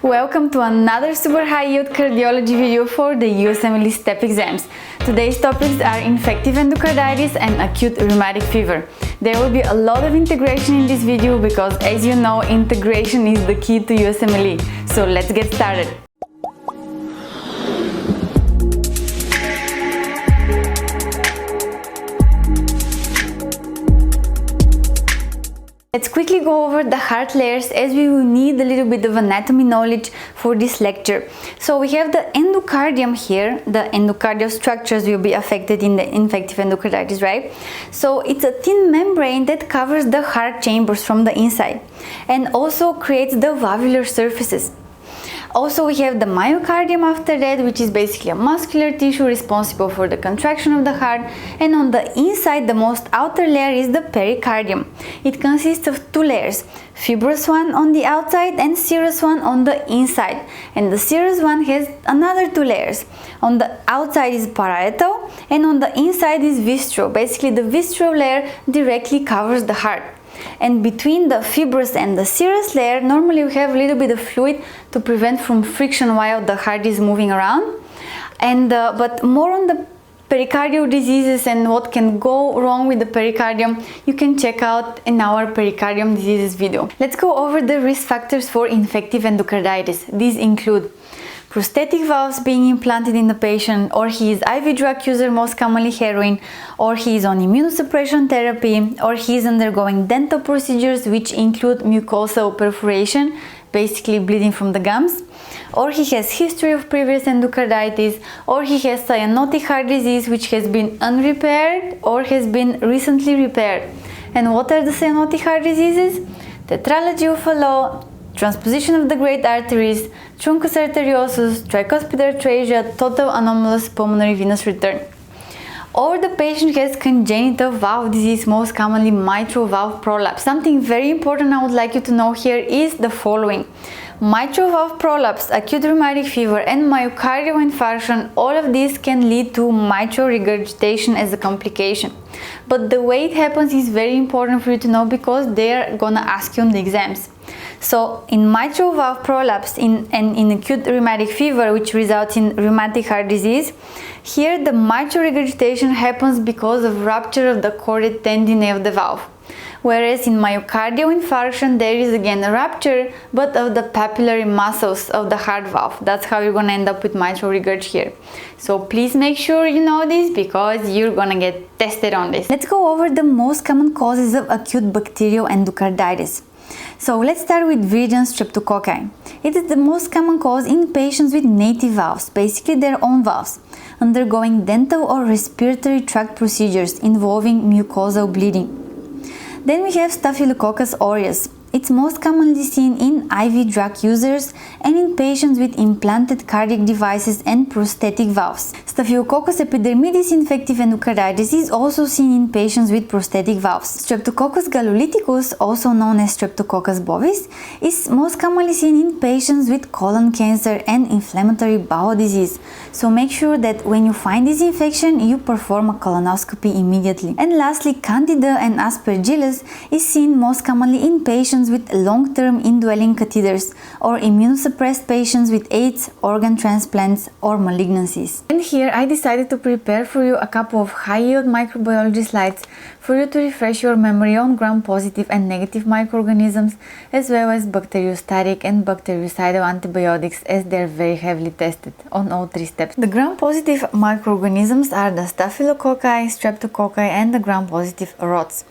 Welcome to another super high yield cardiology video for the USMLE STEP exams. Today's topics are infective endocarditis and acute rheumatic fever. There will be a lot of integration in this video because, as you know, integration is the key to USMLE. So let's get started. Let's quickly go over the heart layers as we will need a little bit of anatomy knowledge for this lecture. So we have the endocardium here. The endocardial structures will be affected in the infective endocarditis, right? So it's a thin membrane that covers the heart chambers from the inside and also creates the valvular surfaces. Also, we have the myocardium after that, which is basically a muscular tissue responsible for the contraction of the heart, and on the inside, the most outer layer is the pericardium. It consists of two layers, fibrous one on the outside and serous one on the inside, and the serous one has another two layers. On the outside is parietal and on the inside is visceral. Basically, the visceral layer directly covers the heart. And between the fibrous and the serous layer, normally we have a little bit of fluid to prevent from friction while the heart is moving around. But more on the pericardial diseases and what can go wrong with the pericardium, you can check out in our pericardium diseases video. Let's go over the risk factors for infective endocarditis. These include prosthetic valves being implanted in the patient, or he is IV drug user, most commonly heroin, or he is on immunosuppression therapy, or he is undergoing dental procedures which include mucosal perforation, basically bleeding from the gums, or he has history of previous endocarditis, or he has cyanotic heart disease which has been unrepaired or has been recently repaired. And what are the cyanotic heart diseases? Tetralogy of Fallot, transposition of the great arteries, truncus arteriosus, tricuspid atresia, total anomalous pulmonary venous return. Or the patient has congenital valve disease, most commonly mitral valve prolapse. Something very important I would like you to know here is the following. Mitral valve prolapse, acute rheumatic fever, and myocardial infarction, all of these can lead to mitral regurgitation as a complication. But the way it happens is very important for you to know because they're gonna ask you on the exams. So in mitral valve prolapse and in acute rheumatic fever, which results in rheumatic heart disease, here the mitral regurgitation happens because of rupture of the chordate tendineae of the valve. Whereas in myocardial infarction, there is again a rupture, but of the papillary muscles of the heart valve. That's how you're gonna end up with mitral regurg here. So please make sure you know this because you're gonna get tested on this. Let's go over the most common causes of acute bacterial endocarditis. So let's start with Viridian streptococci. It is the most common cause in patients with native valves, basically their own valves, undergoing dental or respiratory tract procedures involving mucosal bleeding. Then we have Staphylococcus aureus. It's most commonly seen in IV drug users and in patients with implanted cardiac devices and prosthetic valves. Staphylococcus epidermidis infective endocarditis is also seen in patients with prosthetic valves. Streptococcus gallolyticus, also known as Streptococcus bovis, is most commonly seen in patients with colon cancer and inflammatory bowel disease. So make sure that when you find this infection, you perform a colonoscopy immediately. And lastly, Candida and Aspergillus is seen most commonly in patients with long-term indwelling catheters or immunosuppressed patients with AIDS, organ transplants, or malignancies. And here I decided to prepare for you a couple of high-yield microbiology slides for you to refresh your memory on gram-positive and negative microorganisms, as well as bacteriostatic and bactericidal antibiotics, as they're very heavily tested on all three steps. The gram-positive microorganisms are the Staphylococci, Streptococci, and the gram-positive rods.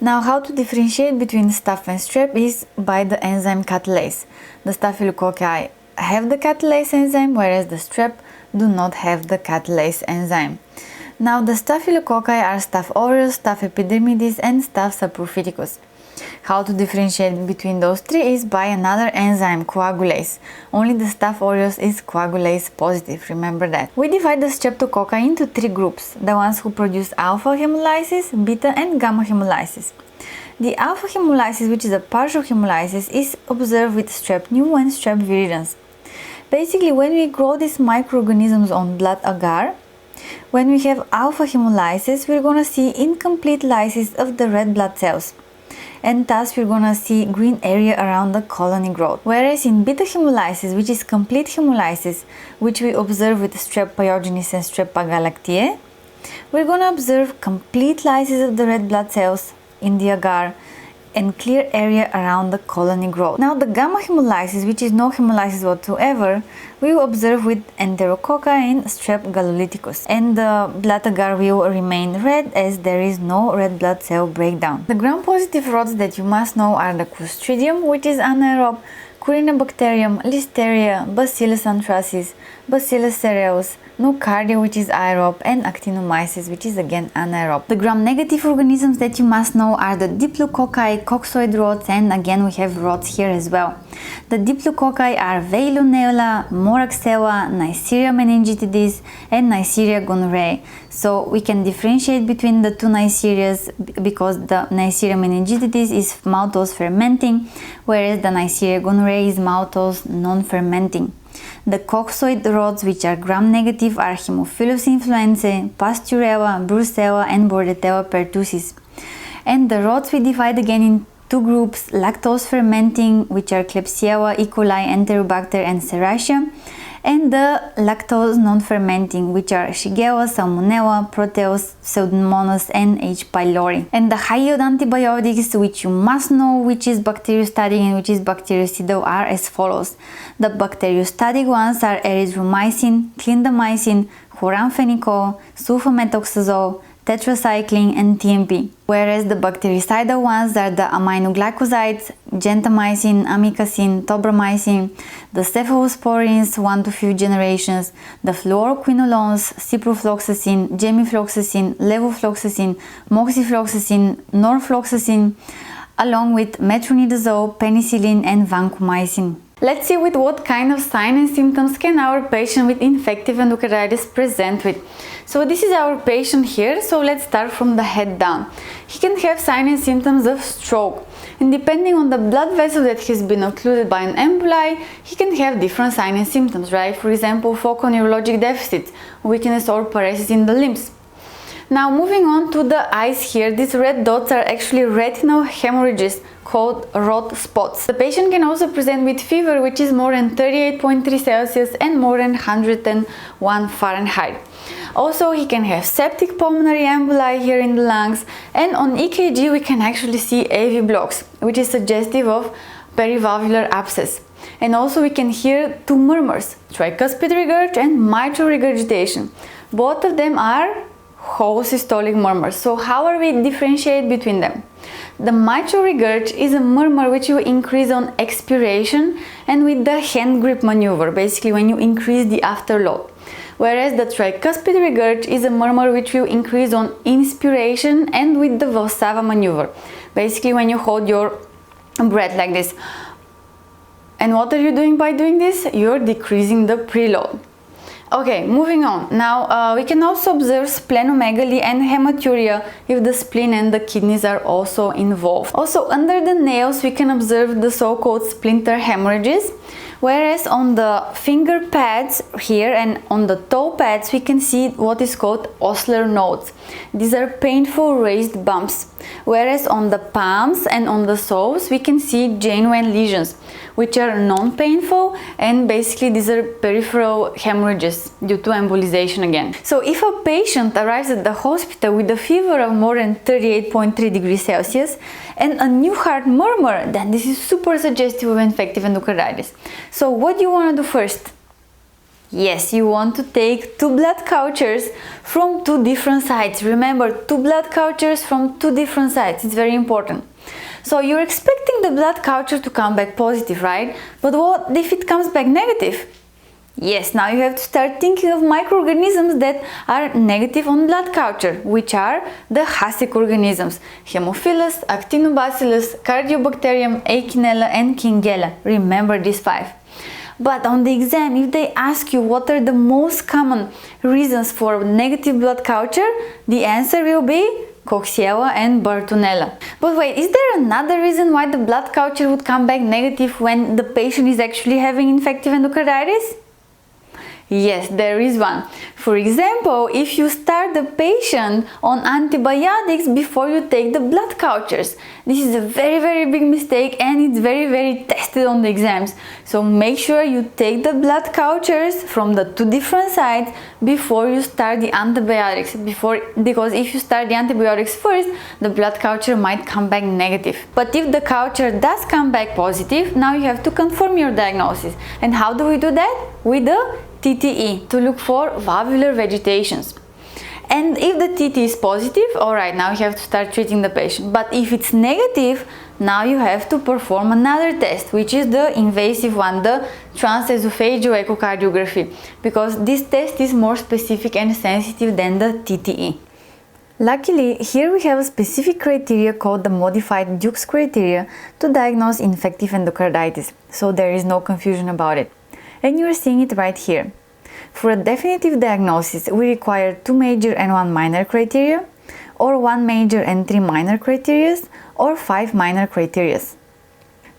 Now, how to differentiate between staph and strep is by the enzyme catalase. The Staphylococci have the catalase enzyme, whereas the strep do not have the catalase enzyme. Now, the Staphylococci are Staph aureus, Staph epidermidis, and Staph saprophyticus. How to differentiate between those three is by another enzyme, coagulase. Only the Staph aureus is coagulase positive, remember that. We divide the streptococci into three groups, the ones who produce alpha hemolysis, beta and gamma hemolysis. The alpha hemolysis, which is a partial hemolysis, is observed with strep pneumo and strep viridans. Basically, when we grow these microorganisms on blood agar, when we have alpha hemolysis, we're gonna see incomplete lysis of the red blood cells. and thus we're gonna see green area around the colony growth. Whereas in beta hemolysis, which is complete hemolysis, which we observe with Strep pyogenes and Strep pyogalactiae, we're gonna observe complete lysis of the red blood cells in the agar and clear area around the colony growth. Now the gamma hemolysis, which is no hemolysis whatsoever, we will observe with Enterococci and Strep gallolyticus, and the blood agar will remain red as there is no red blood cell breakdown. The gram-positive rods that you must know are the Clostridium, which is anaerobe, Corynebacterium, Listeria, Bacillus anthracis, Bacillus cereus, Nocardia, which is aerobe, and Actinomyces, which is again anaerobe. The gram-negative organisms that you must know are the Diplococci, coccoid rods, and again we have rods here as well. The Diplococci are Veillonella, Moraxella, Neisseria meningitidis, and Neisseria gonorrhoeae. So we can differentiate between the two Neisserias because the Neisseria meningitidis is maltose fermenting, whereas the Neisseria gonorrhoeae is maltose non-fermenting. The coccoid rods, which are gram-negative, are Haemophilus influenzae, Pasteurella, Brucella, and Bordetella pertussis. And the rods we divide again in two groups: lactose fermenting, which are Klebsiella, E. coli, Enterobacter, and Serratia, and the lactose non-fermenting, which are Shigella, Salmonella, Proteus, Pseudomonas, and H. pylori. And the high-yield antibiotics, which you must know which is bacteriostatic and which is bactericidal, are as follows. The bacteriostatic ones are erythromycin, clindamycin, chloramphenicol, sulfamethoxazole, tetracycline, and TMP. Whereas the bactericidal ones are the aminoglycosides, gentamicin, amikacin, tobramycin, the cephalosporins 1 to few generations, the fluoroquinolones, ciprofloxacin, gemifloxacin, levofloxacin, moxifloxacin, norfloxacin, along with metronidazole, penicillin, and vancomycin. Let's see with what kind of signs and symptoms can our patient with infective endocarditis present with. So this is our patient here, so let's start from the head down. He can have signs and symptoms of stroke, and depending on the blood vessel that has been occluded by an emboli, he can have different signs and symptoms, right? For example, focal neurologic deficits, weakness or paresis in the limbs. Now moving on to the eyes here, these red dots are actually retinal hemorrhages called rod spots. The patient can also present with fever, which is more than 38.3 Celsius and more than 101 Fahrenheit. Also, he can have septic pulmonary emboli here in the lungs, and on EKG we can actually see AV blocks, which is suggestive of perivalvular abscess. And also we can hear two murmurs, tricuspid regurg and mitral regurgitation. Both of them are holosystolic murmurs. So how are we differentiate between them? The mitral regurg is a murmur which will increase on expiration and with the hand grip maneuver, basically when you increase the afterload. Whereas the tricuspid regurg is a murmur which will increase on inspiration and with the Valsalva maneuver, basically when you hold your breath like this. And what are you doing by doing this? You're decreasing the preload. Okay, moving on. Now we can also observe splenomegaly and hematuria if the spleen and the kidneys are also involved. Also under the nails we can observe the so-called splinter hemorrhages, whereas on the finger pads here and on the toe pads we can see what is called Osler nodes. These are painful raised bumps, whereas on the palms and on the soles we can see genuine lesions, which are non-painful, and basically these are peripheral hemorrhages due to embolization again. So if a patient arrives at the hospital with a fever of more than 38.3 degrees Celsius and a new heart murmur, then this is super suggestive of infective endocarditis. So what do you want to do first? Yes, you want to take 2 blood cultures from 2 different sites. Remember, 2 blood cultures from 2 different sites. It's very important. So you're expecting the blood culture to come back positive, right? But what if it comes back negative? Yes, now you have to start thinking of microorganisms that are negative on blood culture, which are the Hasek organisms: Haemophilus, Actinobacillus, Cardiobacterium, Echinella, and Kingella. Remember these 5. But on the exam, if they ask you what are the most common reasons for negative blood culture, the answer will be Coxiella and Bartonella. But wait, is there another reason why the blood culture would come back negative when the patient is actually having infective endocarditis? Yes, there is one. For example, if you start the patient on antibiotics before you take the blood cultures. This is a very big mistake, and it's very tested on the exams. So make sure you take the blood cultures from the two different sites before you start the antibiotics. Because if you start the antibiotics first, the blood culture might come back negative. But if the culture does come back positive, now you have to confirm your diagnosis. And how do we do that? With the TTE, to look for valvular vegetations. And if the TT is positive, alright, now you have to start treating the patient. But if it's negative, now you have to perform another test, which is the invasive one, the transesophageal echocardiography, because this test is more specific and sensitive than the TTE. Luckily, here we have a specific criteria called the modified Duke's criteria to diagnose infective endocarditis, so there is no confusion about it. And you are seeing it right here. For a definitive diagnosis, we require 2 major and 1 minor criteria, or 1 major and 3 minor criteria, or 5 minor criteria.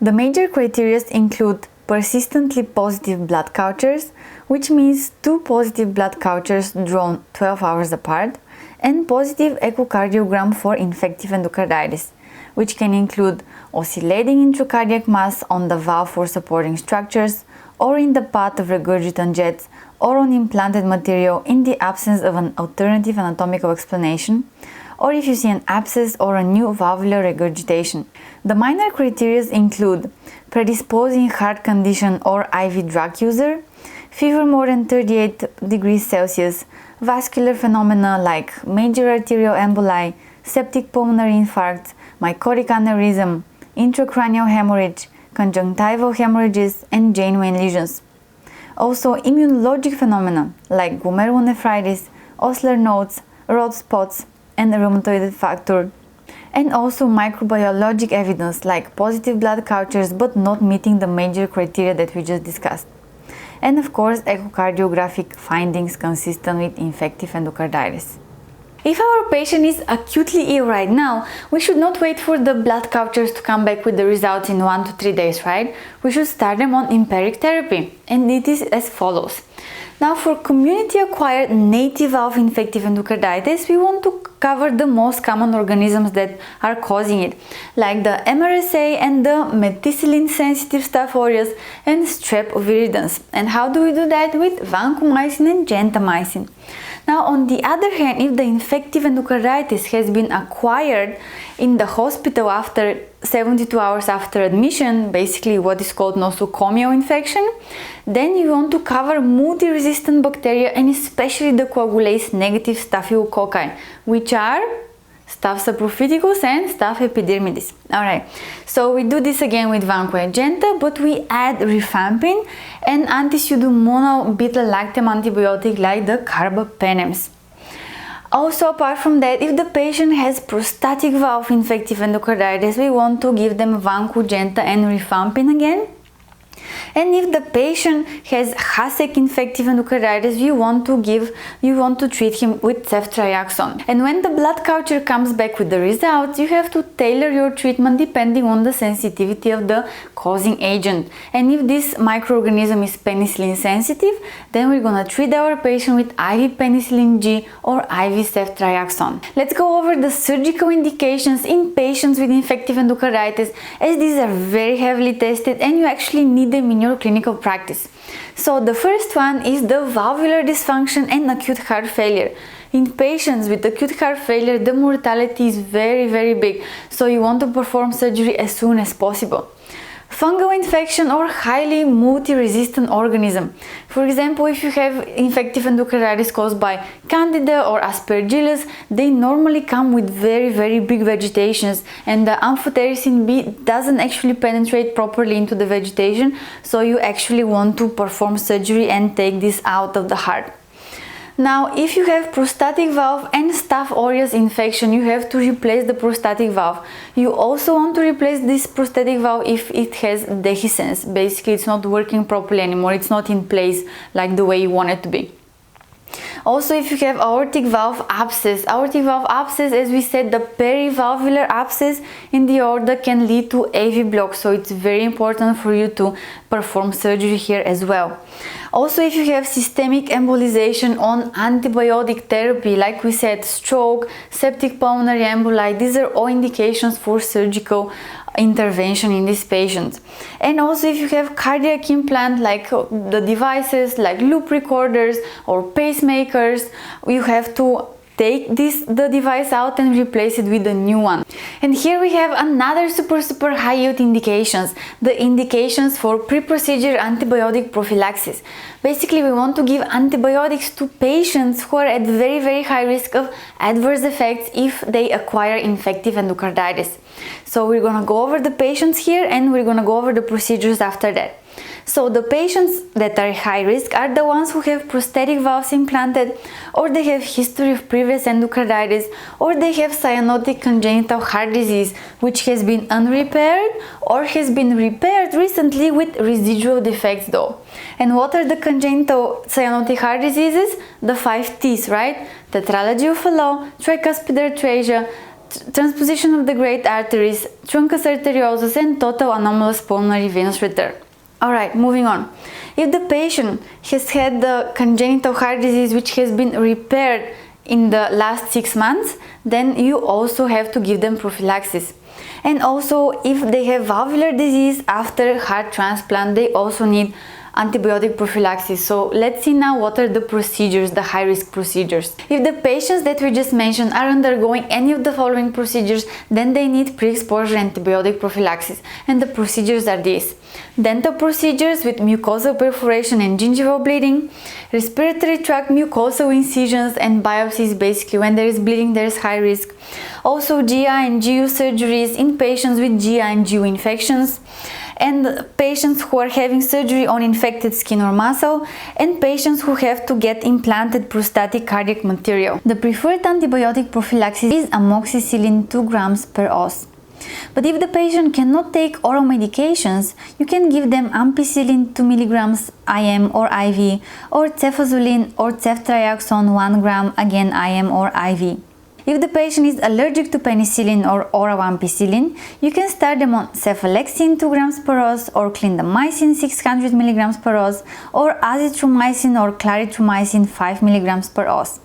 The major criteria include persistently positive blood cultures, which means 2 positive blood cultures drawn 12 hours apart, and positive echocardiogram for infective endocarditis, which can include oscillating intracardiac mass on the valve for supporting structures, or in the path of regurgitant jets, or on implanted material in the absence of an alternative anatomical explanation, or if you see an abscess or a new valvular regurgitation. The minor criteria include predisposing heart condition or IV drug user, fever more than 38 degrees Celsius, vascular phenomena like major arterial emboli, septic pulmonary infarct, mycotic aneurysm, intracranial hemorrhage, conjunctival hemorrhages, and genuine lesions. Also immunologic phenomena like glomerulonephritis, Osler nodes, rod spots, and rheumatoid factor. And also microbiologic evidence like positive blood cultures but not meeting the major criteria that we just discussed. And of course echocardiographic findings consistent with infective endocarditis. If our patient is acutely ill right now, we should not wait for the blood cultures to come back with the results in 1 to 3 days, right? We should start them on empiric therapy, and it is as follows. Now for community-acquired native valve infective endocarditis, we want to cover the most common organisms that are causing it, like the MRSA and the methicillin-sensitive Staph aureus and Strep viridans. And how do we do that? With vancomycin and gentamicin. Now, on the other hand, if the infective endocarditis has been acquired in the hospital after 72 hours after admission, basically what is called nosocomial infection, then you want to cover multi-resistant bacteria and especially the coagulase negative staphylococci, which are Staph saprophyticus and Staph epidermidis. Alright, so we do this again with Vanco and Genta, but we add rifampin and anti-pseudomonal beta-lactam antibiotic like the carbapenems. Also, apart from that, if the patient has prostatic valve infective endocarditis, we want to give them Vanco, Genta and rifampin again. And if the patient has Hasek infective endocarditis, you want to treat him with ceftriaxone. And when the blood culture comes back with the results, you have to tailor your treatment depending on the sensitivity of the causing agent. And if this microorganism is penicillin sensitive, then we're gonna treat our patient with IV penicillin G or IV ceftriaxone. Let's go over the surgical indications in patients with infective endocarditis, as these are very heavily tested and you actually need them in your clinical practice. So the first one is the valvular dysfunction and acute heart failure. In patients with acute heart failure, the mortality is very big, so you want to perform surgery as soon as possible. Fungal infection or highly multi-resistant organism. For example, if you have infective endocarditis caused by Candida or Aspergillus, they normally come with very big vegetations, and the amphotericin B doesn't actually penetrate properly into the vegetation, so you actually want to perform surgery and take this out of the heart. Now, if you have prostatic valve and Staph aureus infection, you have to replace the prostatic valve. You also want to replace this prostatic valve if it has dehiscence. Basically, it's not working properly anymore. It's not in place like the way you want it to be. Also, if you have aortic valve abscess, as we said, the perivalvular abscess in the aorta can lead to AV block, so it's very important for you to perform surgery here as well. Also, if you have systemic embolization on antibiotic therapy, like we said, stroke, septic pulmonary emboli, these are all indications for surgical intervention in these patients. And also, if you have cardiac implant, like the devices like loop recorders or pacemakers, you have to take the device out and replace it with a new one. And here we have another super high yield indications, the indications for pre-procedure antibiotic prophylaxis. Basically, we want to give antibiotics to patients who are at very high risk of adverse effects if they acquire infective endocarditis. So we're gonna go over the patients here and we're gonna go over the procedures after that. So the patients that are high risk are the ones who have prosthetic valves implanted, or they have history of previous endocarditis, or they have cyanotic congenital heart disease which has been unrepaired or has been repaired recently with residual defects though. And what are the congenital cyanotic heart diseases? The 5 T's, right? Tetralogy of Fallot, tricuspid atresia, transposition of the great arteries, truncus arteriosus, and total anomalous pulmonary venous return. Alright, moving on. If the patient has had the congenital heart disease which has been repaired in the last 6 months, then you also have to give them prophylaxis. And also, if they have valvular disease after heart transplant, they also need antibiotic prophylaxis. So let's see now what are the procedures, the high risk procedures. If the patients that we just mentioned are undergoing any of the following procedures, then they need pre-exposure antibiotic prophylaxis. And the procedures are these: dental procedures with mucosal perforation and gingival bleeding, respiratory tract mucosal incisions and biopsies. Basically, when there is bleeding, there is high risk. Also, GI and GU surgeries in patients with GI and GU infections, and patients who are having surgery on infected skin or muscle, and patients who have to get implanted prostatic cardiac material. The preferred antibiotic prophylaxis is amoxicillin 2 grams per os. But if the patient cannot take oral medications, you can give them ampicillin 2 mg IM or IV, or cefazolin or ceftriaxone 1 gram, again IM or IV. If the patient is allergic to penicillin or oral ampicillin, you can start them on cephalexin 2 grams per os, or clindamycin 600 mg per os, or azithromycin or clarithromycin 5 mg per os.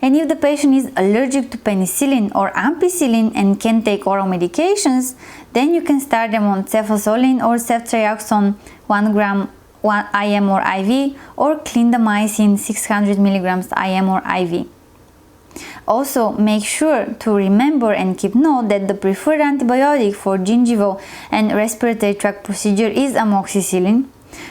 And if the patient is allergic to penicillin or ampicillin and can take oral medications, then you can start them on cefazolin or ceftriaxone 1 gram IM or IV, or clindamycin 600 mg IM or IV. Also, make sure to remember and keep note that the preferred antibiotic for gingival and respiratory tract procedure is amoxicillin,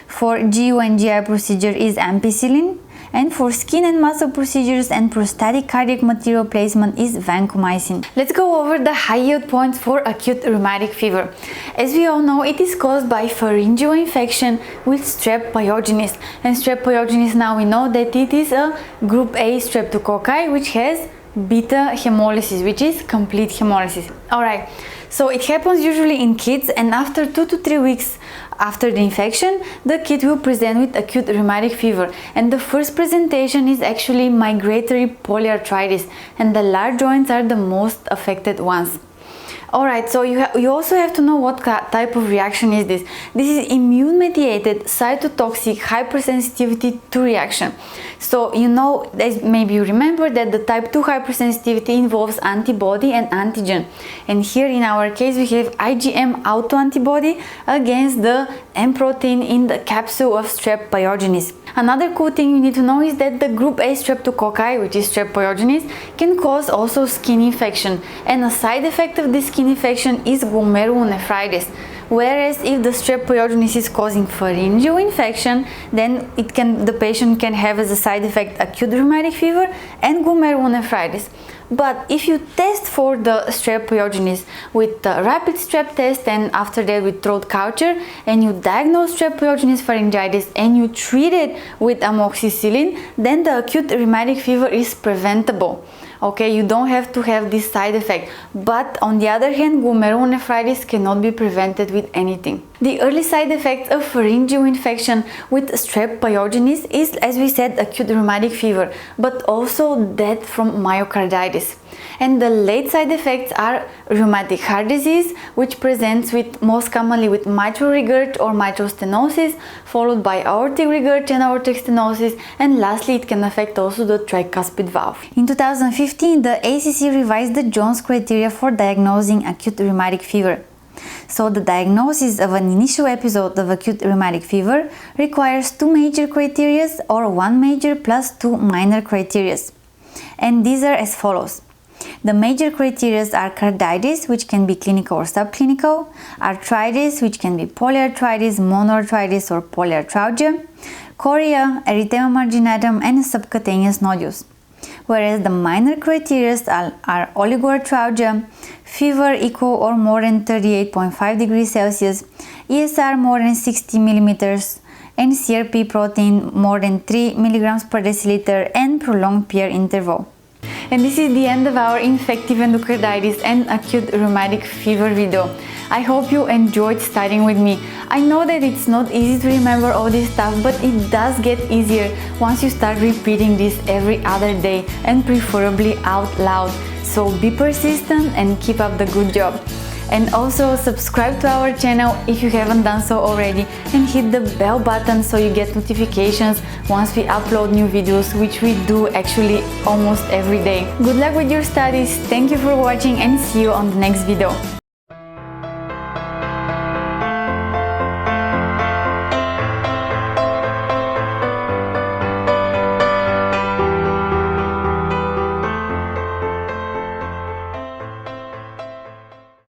for GU and GI procedure is ampicillin, and for skin and muscle procedures and prostatic cardiac material placement is vancomycin. Let's go over the high yield points for acute rheumatic fever. As we all know, it is caused by pharyngeal infection with strep pyogenes. And strep pyogenes, now we know that it is a group A streptococci which has beta hemolysis, which is complete hemolysis. Alright, so it happens usually in kids, and after 2 to 3 weeks after the infection, the kid will present with acute rheumatic fever. And the first presentation is actually migratory polyarthritis, and the large joints are the most affected ones. Alright, so you also have to know what type of reaction is this. This is immune-mediated cytotoxic hypersensitivity to reaction. So you know, as maybe you remember, that the type 2 hypersensitivity involves antibody and antigen. And here in our case we have IgM autoantibody against the M protein in the capsule of strep pyogenes. Another cool thing you need to know is that the group A streptococci, which is strep pyogenes, can cause also skin infection. And a side effect of this skin infection is glomerulonephritis. Whereas if the strep pyogenes is causing pharyngeal infection, then the patient can have as a side effect acute rheumatic fever and glomerulonephritis. But if you test for the strep pyogenes with the rapid strep test and after that with throat culture, and you diagnose strep pyogenes pharyngitis and you treat it with amoxicillin, then the acute rheumatic fever is preventable. Okay, you don't have to have this side effect. But on the other hand, glomerulonephritis cannot be prevented with anything. The early side effects of pharyngeal infection with strep pyogenes is, as we said, acute rheumatic fever, but also death from myocarditis. And the late side effects are rheumatic heart disease, which presents most commonly with mitral regurg or mitral stenosis, followed by aortic regurg and aortic stenosis, and lastly it can affect also the tricuspid valve. In 2015, the ACC revised the Jones criteria for diagnosing acute rheumatic fever. So the diagnosis of an initial episode of acute rheumatic fever requires 2 major criteria or 1 major plus 2 minor criteria. And these are as follows. The major criteria are carditis, which can be clinical or subclinical, arthritis, which can be polyarthritis, monoarthritis or polyarthralgia, chorea, erythema marginatum and subcutaneous nodules. Whereas the minor criteria are oligoarthralgia, fever equal or more than 38.5 degrees Celsius, ESR more than 60 millimeters, and CRP protein more than 3 milligrams per deciliter and prolonged peer interval. And this is the end of our infective endocarditis and acute rheumatic fever video. I hope you enjoyed studying with me. I know that it's not easy to remember all this stuff, but it does get easier once you start repeating this every other day and preferably out loud. So be persistent and keep up the good job. And also subscribe to our channel if you haven't done so already, and hit the bell button so you get notifications once we upload new videos, which we do actually almost every day. Good luck with your studies, thank you for watching and see you on the next video.